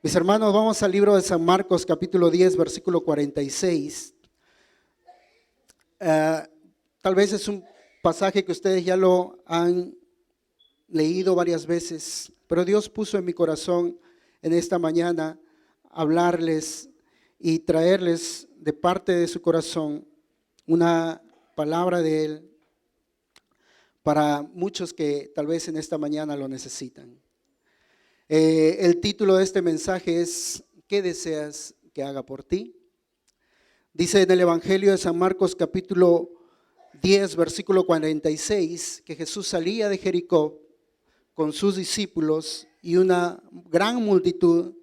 Mis hermanos, vamos al libro de San Marcos, capítulo 10, versículo 46. Tal vez es un pasaje que ustedes ya lo han leído varias veces, pero Dios puso en mi corazón en esta mañana hablarles y traerles de parte de su corazón una palabra de Él para muchos que tal vez en esta mañana lo necesitan. El título de este mensaje es ¿qué deseas que haga por ti? Dice en el Evangelio de San Marcos capítulo 10 versículo 46 que Jesús salía de Jericó con sus discípulos y una gran multitud,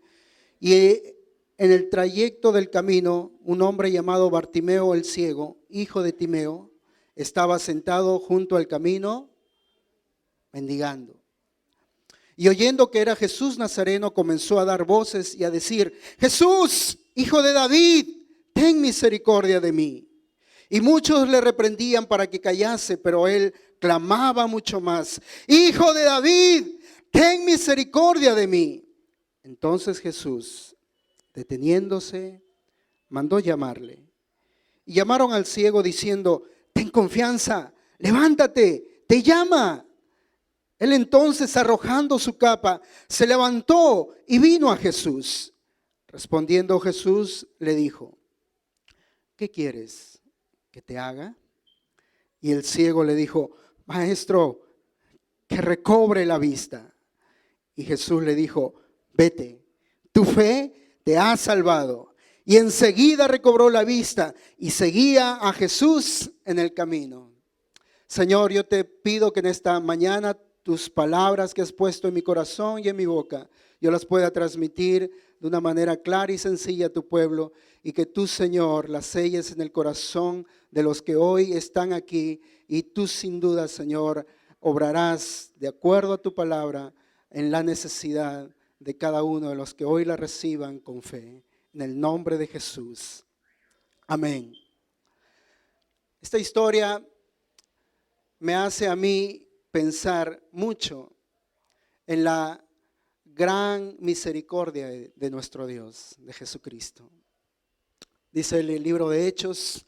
y en el trayecto del camino un hombre llamado Bartimeo el ciego, hijo de Timeo, estaba sentado junto al camino mendigando. Y oyendo que era Jesús Nazareno, comenzó a dar voces y a decir: Jesús, hijo de David, ten misericordia de mí. Y muchos le reprendían para que callase, pero él clamaba mucho más: Hijo de David, ten misericordia de mí. Entonces Jesús, deteniéndose, mandó llamarle. Y llamaron al ciego diciendo: ten confianza, levántate, te llama. Él entonces, arrojando su capa, se levantó y vino a Jesús. Respondiendo Jesús, le dijo: ¿qué quieres que te haga? Y el ciego le dijo: Maestro, que recobre la vista. Y Jesús le dijo: vete, tu fe te ha salvado. Y enseguida recobró la vista y seguía a Jesús en el camino. Señor, yo te pido que en esta mañana tus palabras que has puesto en mi corazón y en mi boca, yo las pueda transmitir de una manera clara y sencilla a tu pueblo, y que tú, Señor, las selles en el corazón de los que hoy están aquí, y tú sin duda, Señor, obrarás de acuerdo a tu palabra en la necesidad de cada uno de los que hoy la reciban con fe. En el nombre de Jesús. Amén. Esta historia me hace a mí pensar mucho en la gran misericordia de nuestro Dios, de Jesucristo. Dice el libro de Hechos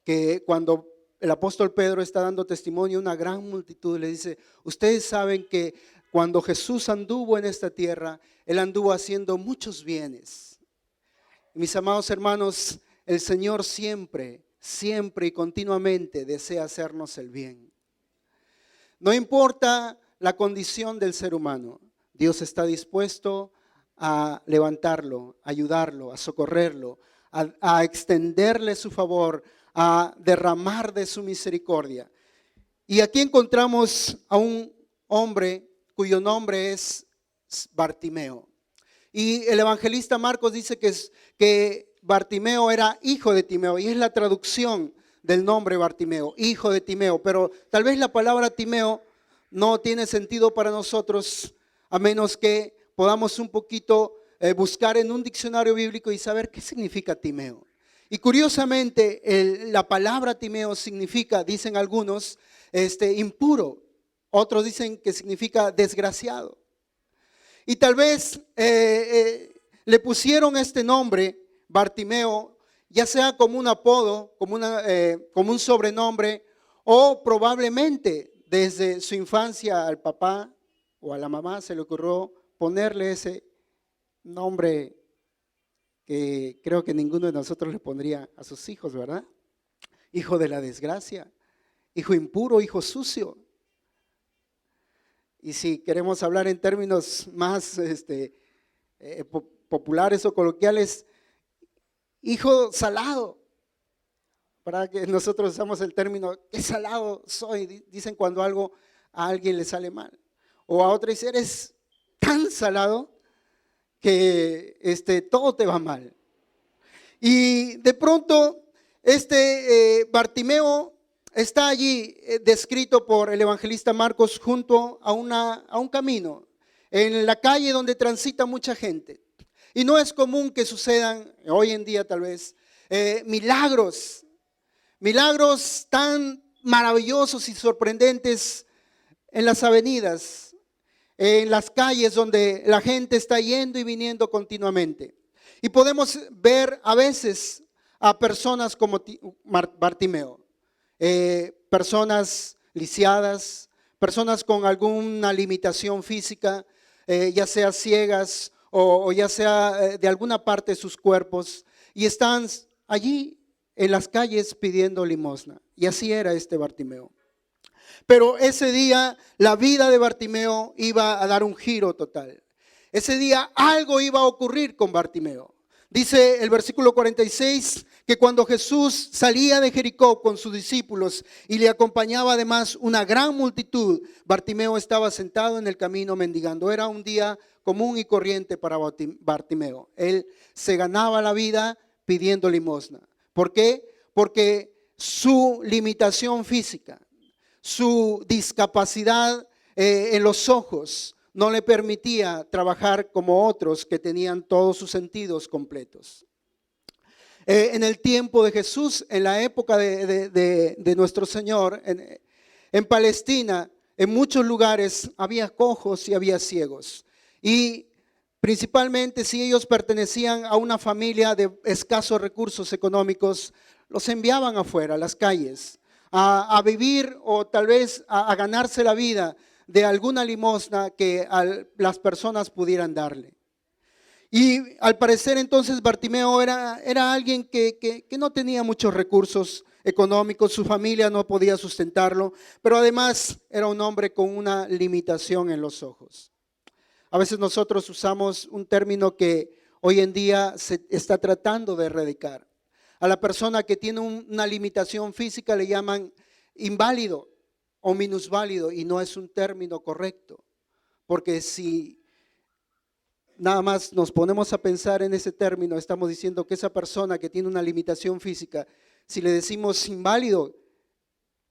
que cuando el apóstol Pedro está dando testimonio a una gran multitud, le dice: ustedes saben que cuando Jesús anduvo en esta tierra, Él anduvo haciendo muchos bienes. Mis amados hermanos, el Señor siempre y continuamente desea hacernos el bien. No importa la condición del ser humano, Dios está dispuesto a levantarlo, a ayudarlo, a socorrerlo, a extenderle su favor, a derramar de su misericordia. Y aquí encontramos a un hombre cuyo nombre es Bartimeo. Y el evangelista Marcos dice que Bartimeo era hijo de Timeo, y es la traducción del nombre Bartimeo, hijo de Timeo. Pero tal vez la palabra Timeo no tiene sentido para nosotros a menos que podamos un poquito buscar en un diccionario bíblico y saber qué significa Timeo. Y curiosamente la palabra Timeo significa, dicen algunos, impuro. Otros dicen que significa desgraciado. Y tal vez le pusieron este nombre Bartimeo, ya sea como un apodo, como un sobrenombre, o probablemente desde su infancia al papá o a la mamá se le ocurrió ponerle ese nombre que creo que ninguno de nosotros le pondría a sus hijos, ¿verdad? Hijo de la desgracia, hijo impuro, hijo sucio. Y si queremos hablar en términos más populares o coloquiales, hijo salado. Para que nosotros usamos el término: qué salado soy, dicen cuando algo a alguien le sale mal. O a otro dice: eres tan salado que todo te va mal. Y de pronto Bartimeo está allí descrito por el evangelista Marcos junto a un camino, en la calle donde transita mucha gente. Y no es común que sucedan hoy en día tal vez milagros tan maravillosos y sorprendentes en las avenidas, en las calles donde la gente está yendo y viniendo continuamente. Y podemos ver a veces a personas como Bartimeo, personas lisiadas, personas con alguna limitación física, ya sea ciegas o ya sea de alguna parte de sus cuerpos, y están allí en las calles pidiendo limosna. Y así era este Bartimeo. Pero ese día la vida de Bartimeo iba a dar un giro total. Ese día algo iba a ocurrir con Bartimeo. Dice el versículo 46 que cuando Jesús salía de Jericó con sus discípulos y le acompañaba además una gran multitud, Bartimeo estaba sentado en el camino mendigando. Era un día común y corriente para Bartimeo. Él se ganaba la vida pidiendo limosna. ¿Por qué? Porque su limitación física, su discapacidad en los ojos no le permitía trabajar como otros que tenían todos sus sentidos completos. En el tiempo de Jesús, en la época de nuestro Señor, en Palestina, en muchos lugares había cojos y había ciegos. Y principalmente si ellos pertenecían a una familia de escasos recursos económicos, los enviaban afuera, a las calles, a vivir o tal vez a ganarse la vida de alguna limosna que las personas pudieran darle. Y al parecer entonces Bartimeo era alguien que no tenía muchos recursos económicos, su familia no podía sustentarlo, pero además era un hombre con una limitación en los ojos. A veces nosotros usamos un término que hoy en día se está tratando de erradicar. A la persona que tiene una limitación física le llaman inválido o minusválido, y no es un término correcto, porque si nada más nos ponemos a pensar en ese término, estamos diciendo que esa persona que tiene una limitación física, si le decimos inválido,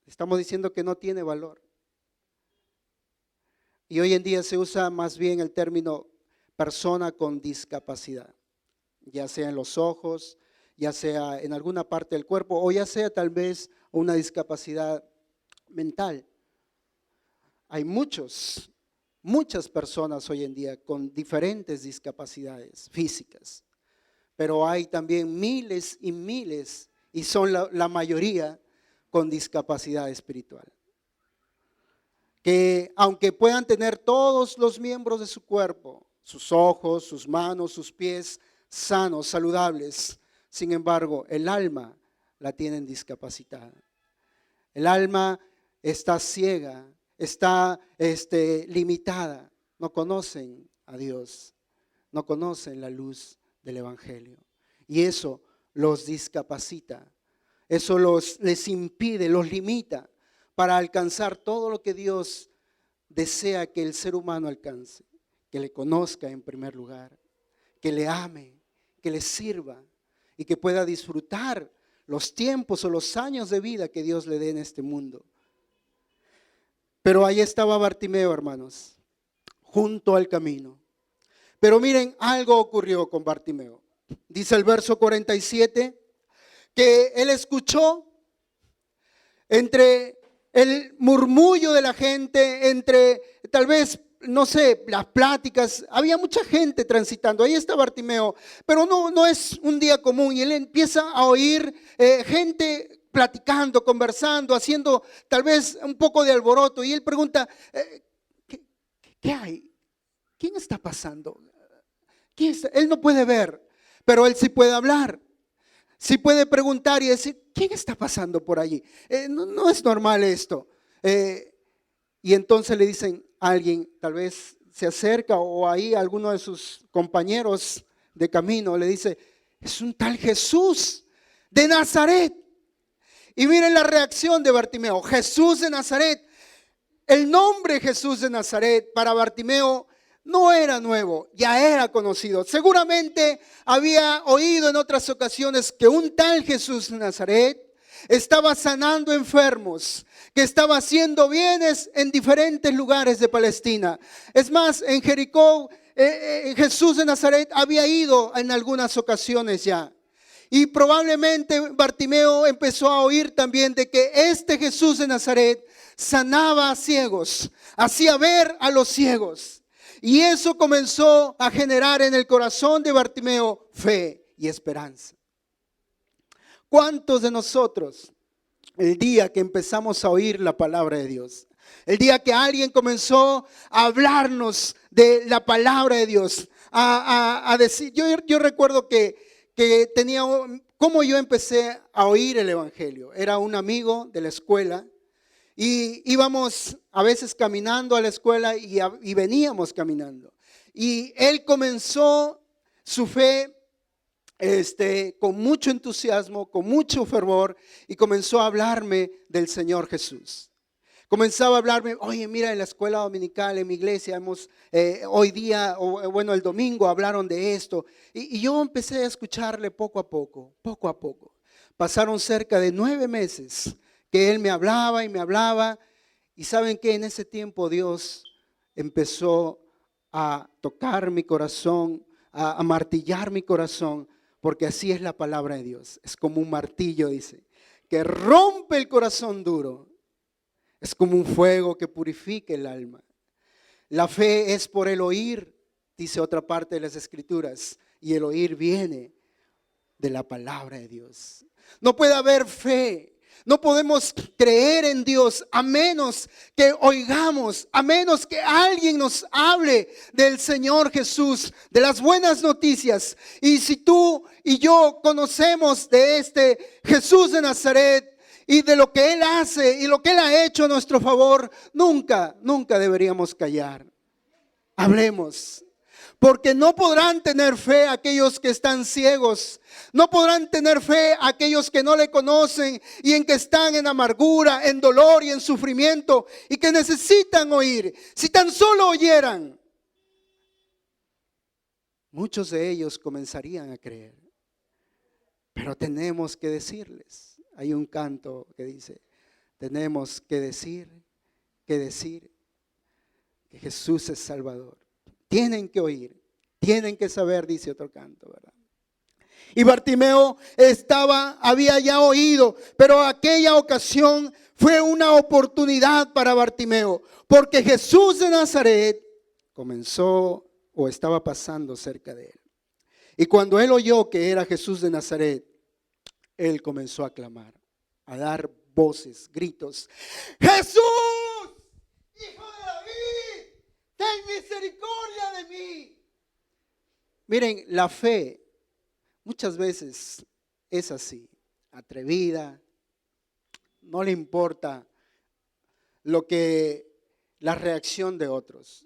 estamos diciendo que no tiene valor. Y hoy en día se usa más bien el término persona con discapacidad, ya sea en los ojos, ya sea en alguna parte del cuerpo, o ya sea tal vez una discapacidad mental. Hay muchas personas hoy en día con diferentes discapacidades físicas, pero hay también miles y miles, y son la mayoría con discapacidad espiritual. Que aunque puedan tener todos los miembros de su cuerpo, sus ojos, sus manos, sus pies sanos, saludables, sin embargo, el alma la tienen discapacitada. El alma está ciega, está limitada. No conocen a Dios, no conocen la luz del Evangelio. Y eso los discapacita, eso les impide, los limita para alcanzar todo lo que Dios desea que el ser humano alcance. Que le conozca en primer lugar, que le ame, que le sirva y que pueda disfrutar los tiempos o los años de vida que Dios le dé en este mundo. Pero ahí estaba Bartimeo, hermanos, junto al camino. Pero miren, algo ocurrió con Bartimeo. Dice el verso 47 que él escuchó entre el murmullo de la gente, entre tal vez, no sé, las pláticas, había mucha gente transitando, ahí está Bartimeo, pero no es un día común, y él empieza a oír gente platicando, conversando, haciendo tal vez un poco de alboroto, y él pregunta, ¿qué hay? ¿Quién está pasando? ¿Quién está? Él no puede ver, pero él sí puede hablar, sí puede preguntar y decir, ¿quién está pasando por allí? No es normal esto. Y entonces le dicen a alguien, tal vez se acerca, o ahí alguno de sus compañeros de camino le dice, es un tal Jesús de Nazaret. Y miren la reacción de Bartimeo, Jesús de Nazaret. El nombre Jesús de Nazaret para Bartimeo no era nuevo, ya era conocido. Seguramente había oído en otras ocasiones que un tal Jesús de Nazaret estaba sanando enfermos, que estaba haciendo bienes en diferentes lugares de Palestina. Es más, en Jericó, Jesús de Nazaret había ido en algunas ocasiones ya. Y probablemente Bartimeo empezó a oír también de que este Jesús de Nazaret sanaba a ciegos, hacía ver a los ciegos. Y eso comenzó a generar en el corazón de Bartimeo fe y esperanza. ¿Cuántos de nosotros, el día que empezamos a oír la palabra de Dios, el día que alguien comenzó a hablarnos de la palabra de Dios, a decir, yo recuerdo que tenía, cómo yo empecé a oír el evangelio? Era un amigo de la escuela y íbamos a veces caminando a la escuela y veníamos caminando. Y él comenzó su fe con mucho entusiasmo, con mucho fervor, y comenzó a hablarme del Señor Jesús. Comenzaba a hablarme, oye, mira, en la escuela dominical, en mi iglesia, hoy día, bueno, el domingo hablaron de esto. Y yo empecé a escucharle poco a poco, poco a poco. Pasaron cerca de 9 meses que él me hablaba y me hablaba. Y saben que en ese tiempo Dios empezó a tocar mi corazón, a martillar mi corazón, porque así es la palabra de Dios. Es como un martillo, dice, que rompe el corazón duro. Es como un fuego que purifica el alma. La fe es por el oír, dice otra parte de las Escrituras, y el oír viene de la palabra de Dios. No puede haber fe. No podemos creer en Dios a menos que oigamos, a menos que alguien nos hable del Señor Jesús, de las buenas noticias. Y si tú y yo conocemos de este Jesús de Nazaret y de lo que Él hace y lo que Él ha hecho a nuestro favor, nunca deberíamos callar. Hablemos. Porque no podrán tener fe aquellos que están ciegos. No podrán tener fe aquellos que no le conocen y en que están en amargura, en dolor y en sufrimiento y que necesitan oír. Si tan solo oyeran, muchos de ellos comenzarían a creer. Pero tenemos que decirles. Hay un canto que dice, tenemos que decir que Jesús es Salvador. Tienen que oír, tienen que saber, dice otro canto, ¿verdad? Y Bartimeo había ya oído, pero aquella ocasión fue una oportunidad para Bartimeo, porque Jesús de Nazaret comenzó o estaba pasando cerca de él. Y cuando él oyó que era Jesús de Nazaret, él comenzó a clamar, a dar voces, gritos: ¡Jesús, Hijo de David, ten misericordia de mí! Miren, la fe muchas veces es así, atrevida, no le importa la reacción de otros.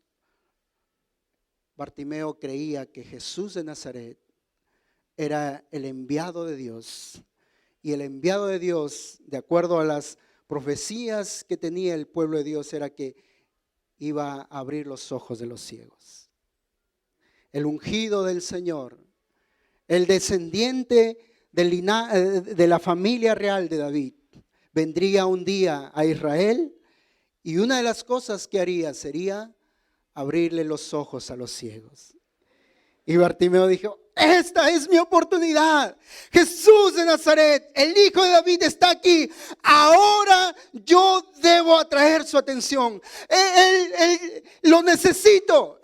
Bartimeo creía que Jesús de Nazaret era el enviado de Dios. Y el enviado de Dios, de acuerdo a las profecías que tenía el pueblo de Dios, era que iba a abrir los ojos de los ciegos. El ungido del Señor, el descendiente de la familia real de David, vendría un día a Israel y una de las cosas que haría sería abrirle los ojos a los ciegos. Y Bartimeo dijo: esta es mi oportunidad. Jesús de Nazaret, el Hijo de David, está aquí. Ahora yo debo atraer su atención. Lo necesito.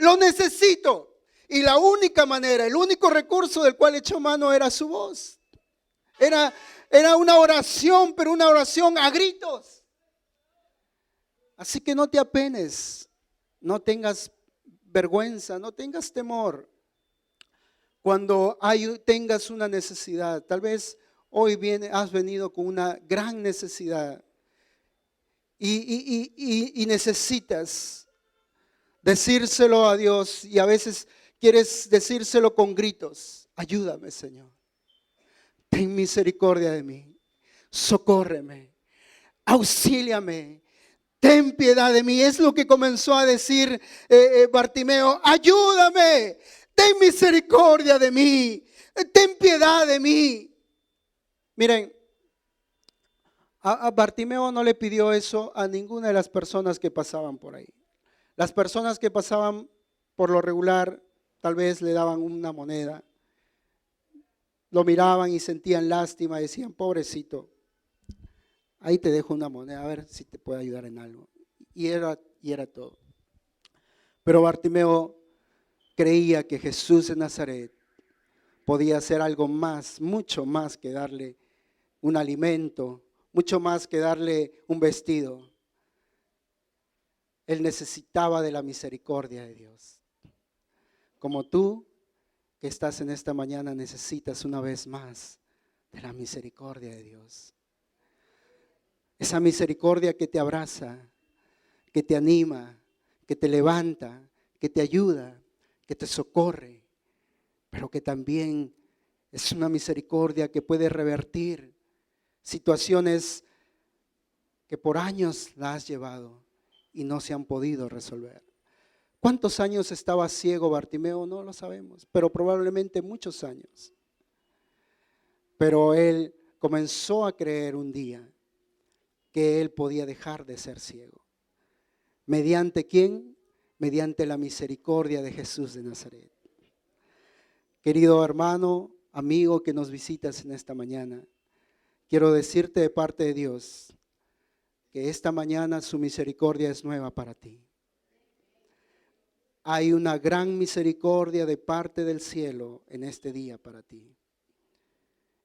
Y la única manera, el único recurso del cual echó mano era su voz. Era una oración, pero una oración a gritos. Así que no te apenes, no tengas vergüenza, no tengas temor. Cuando tengas una necesidad, tal vez hoy has venido con una gran necesidad y necesitas decírselo a Dios, y a veces quieres decírselo con gritos: ayúdame, Señor, ten misericordia de mí, socórreme, auxíliame, ten piedad de mí. Es lo que comenzó a decir Bartimeo: ayúdame, ten misericordia de mí, ten piedad de mí. Miren, a Bartimeo no le pidió eso a ninguna de las personas que pasaban por ahí. Las personas que pasaban por lo regular tal vez le daban una moneda, lo miraban y sentían lástima, decían: pobrecito, ahí te dejo una moneda, a ver si te puede ayudar en algo. Y era todo. Pero Bartimeo creía que Jesús de Nazaret podía hacer algo más, mucho más que darle un alimento, mucho más que darle un vestido. Él necesitaba de la misericordia de Dios. Como tú que estás en esta mañana necesitas una vez más de la misericordia de Dios. Esa misericordia que te abraza, que te anima, que te levanta, que te ayuda, que te socorre, pero que también es una misericordia que puede revertir situaciones que por años la has llevado y no se han podido resolver. ¿Cuántos años estaba ciego Bartimeo? No lo sabemos, pero probablemente muchos años. Pero él comenzó a creer un día que él podía dejar de ser ciego. ¿Mediante quién? Mediante la misericordia de Jesús de Nazaret. Querido hermano, amigo que nos visitas en esta mañana, quiero decirte de parte de Dios que esta mañana su misericordia es nueva para ti. Hay una gran misericordia de parte del cielo en este día para ti.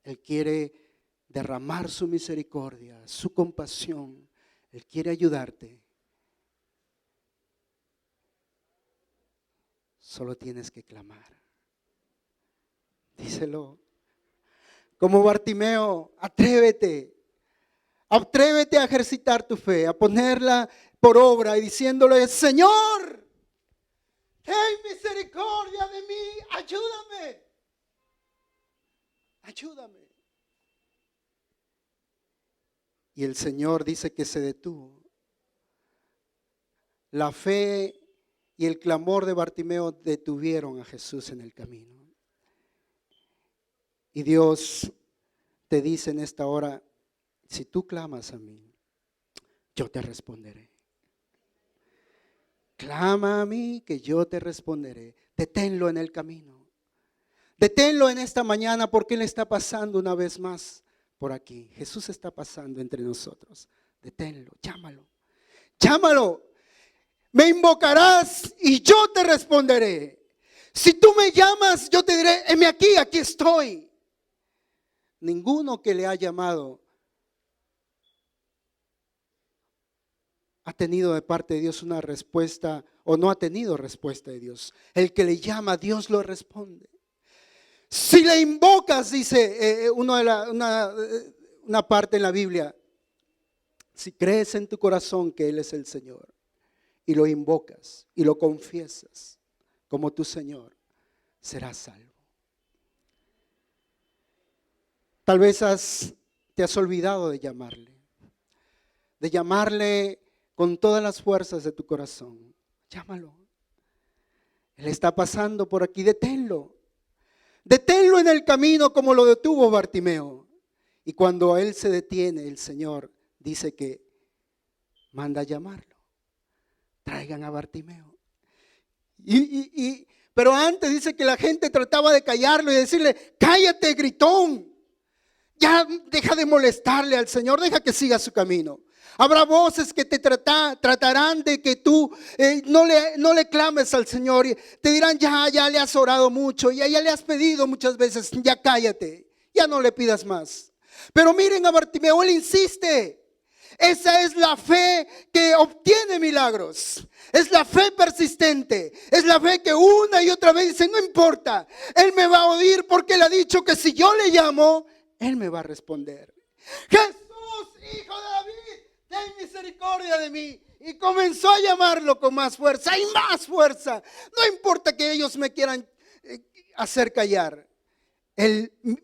Él quiere derramar su misericordia, su compasión. Él quiere ayudarte. Solo tienes que clamar. Díselo. Como Bartimeo, atrévete. Atrévete a ejercitar tu fe, a ponerla por obra y diciéndole: Señor, ten misericordia de mí, ayúdame. Ayúdame. Y el Señor dice que se detuvo. La fe y el clamor de Bartimeo detuvieron a Jesús en el camino. Y Dios te dice en esta hora: si tú clamas a mí, yo te responderé. Clama a mí que yo te responderé. Deténlo en el camino. Deténlo en esta mañana porque Él está pasando una vez más por aquí. Jesús está pasando entre nosotros. Deténlo, llámalo. Llámalo. Me invocarás y yo te responderé. Si tú me llamas, yo te diré: heme aquí, aquí estoy. Ninguno que le ha llamado ha tenido de parte de Dios una respuesta o no ha tenido respuesta de Dios. El que le llama, Dios lo responde. Si le invocas, dice una parte en la Biblia, si crees en tu corazón que Él es el Señor y lo invocas y lo confiesas como tu Señor, serás salvo. Tal vez te has olvidado de llamarle con todas las fuerzas de tu corazón. Llámalo. Él está pasando por aquí, deténlo. Deténlo en el camino como lo detuvo Bartimeo. Y cuando Él se detiene, el Señor dice que manda a llamarlo. Traigan a Bartimeo. Pero antes dice que la gente trataba de callarlo y decirle: cállate, gritón. Ya deja de molestarle al Señor, deja que siga su camino. Habrá voces que te tratarán de que tú no le clames al Señor. Y te dirán: ya le has orado mucho, ya le has pedido muchas veces, ya cállate, ya no le pidas más. Pero miren a Bartimeo, él insiste. Esa es la fe que obtiene milagros. Es la fe persistente. Es la fe que una y otra vez dice: no importa, Él me va a oír porque Él ha dicho que si yo le llamo, Él me va a responder. Jesús, Hijo de David, ten misericordia de mí. Y comenzó a llamarlo con más fuerza y más fuerza. No importa que ellos me quieran hacer callar.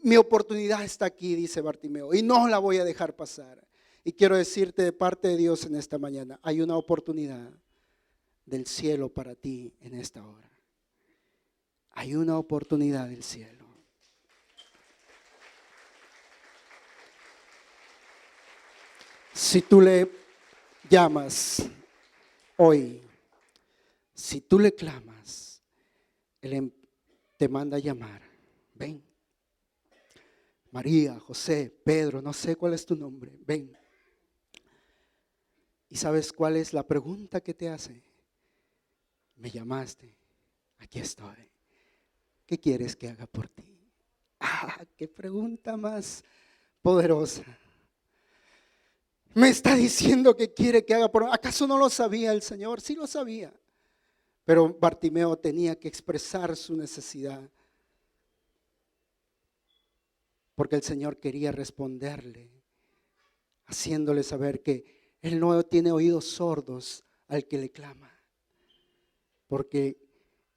Mi oportunidad está aquí, dice Bartimeo, y no la voy a dejar pasar. Y quiero decirte de parte de Dios en esta mañana: hay una oportunidad del cielo para ti en esta hora. Hay una oportunidad del cielo. Si tú le llamas hoy, si tú le clamas, Él te manda a llamar. Ven. María, José, Pedro, no sé cuál es tu nombre. Ven. ¿Y sabes cuál es la pregunta que te hace? Me llamaste, aquí estoy. ¿Qué quieres que haga por ti? Qué pregunta más poderosa. Me está diciendo que quiere que haga por mí. ¿Acaso no lo sabía el Señor? Sí lo sabía. Pero Bartimeo tenía que expresar su necesidad, porque el Señor quería responderle, haciéndole saber que Él no tiene oídos sordos al que le clama, porque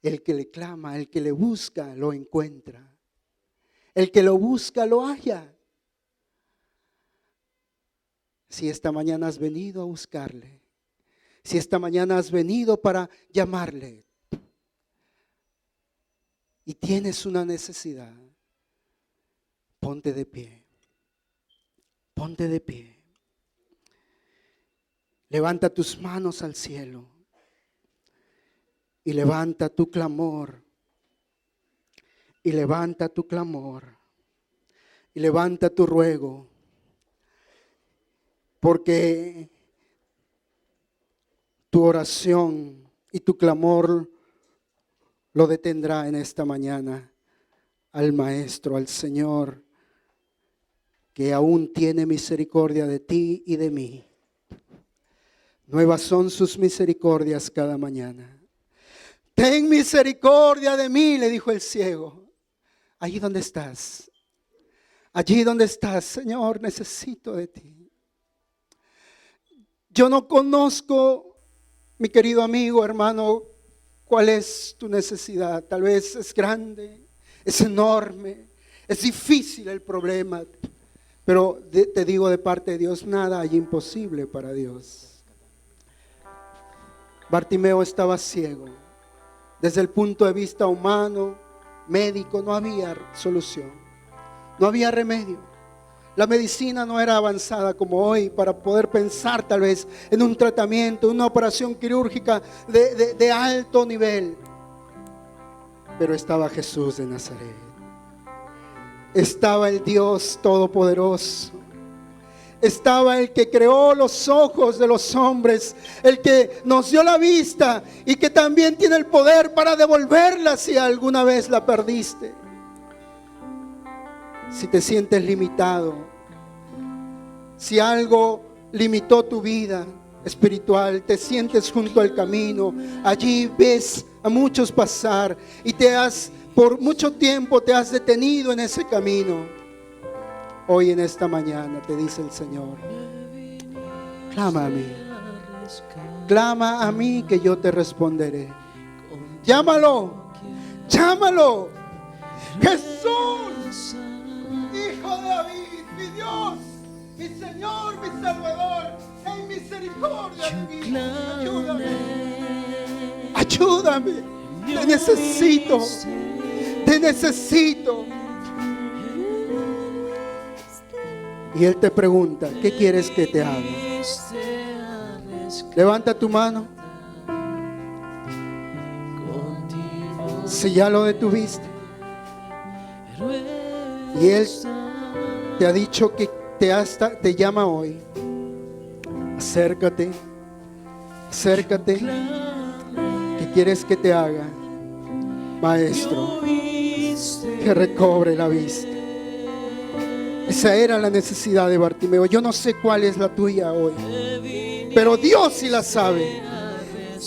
el que le clama, el que le busca, lo encuentra. El que lo busca, lo halla. Si esta mañana has venido a buscarle, si esta mañana has venido para llamarle y tienes una necesidad, ponte de pie. Ponte de pie. Levanta tus manos al cielo y levanta tu clamor. Y levanta tu clamor. Y levanta tu ruego. Porque tu oración y tu clamor lo detendrá en esta mañana al Maestro, al Señor, que aún tiene misericordia de ti y de mí. Nuevas son sus misericordias cada mañana. Ten misericordia de mí, le dijo el ciego. Allí donde estás, Señor, necesito de ti. Yo no conozco, mi querido amigo, hermano, cuál es tu necesidad. Tal vez es grande, es enorme, es difícil el problema. Pero te digo de parte de Dios, nada hay imposible para Dios. Bartimeo estaba ciego. Desde el punto de vista humano, médico, no había solución, no había remedio. La medicina no era avanzada como hoy para poder pensar tal vez en un tratamiento, una operación quirúrgica de alto nivel. Pero estaba Jesús de Nazaret, estaba el Dios Todopoderoso, estaba el que creó los ojos de los hombres, el que nos dio la vista y que también tiene el poder para devolverla si alguna vez la perdiste. Si te sientes limitado, si algo limitó tu vida espiritual, te sientes junto al camino, allí ves a muchos pasar y por mucho tiempo te has detenido en ese camino. Hoy en esta mañana te dice el Señor, clama a mí. Clama a mí que yo te responderé. Llámalo, llámalo. Jesús, Hijo de David, mi Dios, mi Señor, mi Salvador, en misericordia de mí. Ayúdame, ayúdame. Te necesito, te necesito. Y Él te pregunta, ¿qué quieres que te haga? Levanta tu mano. Si ya lo detuviste y Él te ha dicho que te llama hoy, acércate, acércate. ¿Qué quieres que te haga? Maestro, que recobre la vista. Esa era la necesidad de Bartimeo. Yo no sé cuál es la tuya hoy, pero Dios sí la sabe.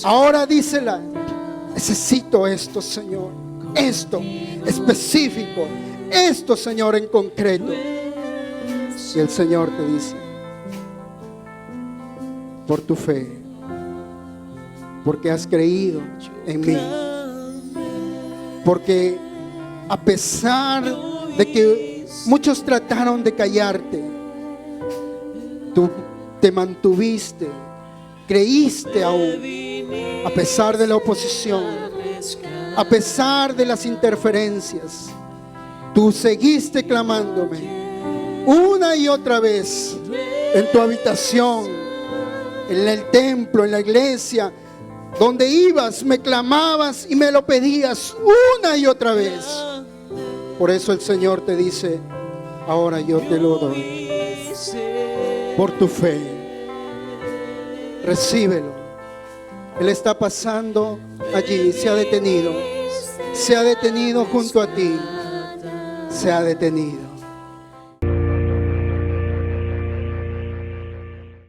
Ahora dísela: necesito esto, Señor, esto específico, esto, Señor, en concreto. Y el Señor te dice: por tu fe, porque has creído en mí, porque a pesar de que muchos trataron de callarte, tú te mantuviste, creíste aún, a pesar de la oposición, a pesar de las interferencias. Tú seguiste clamándome una y otra vez en tu habitación, en el templo, en la iglesia, donde ibas, me clamabas y me lo pedías una y otra vez. Por eso el Señor te dice: ahora yo te lo doy. Por tu fe, recíbelo. Él está pasando allí, se ha detenido junto a ti, se ha detenido.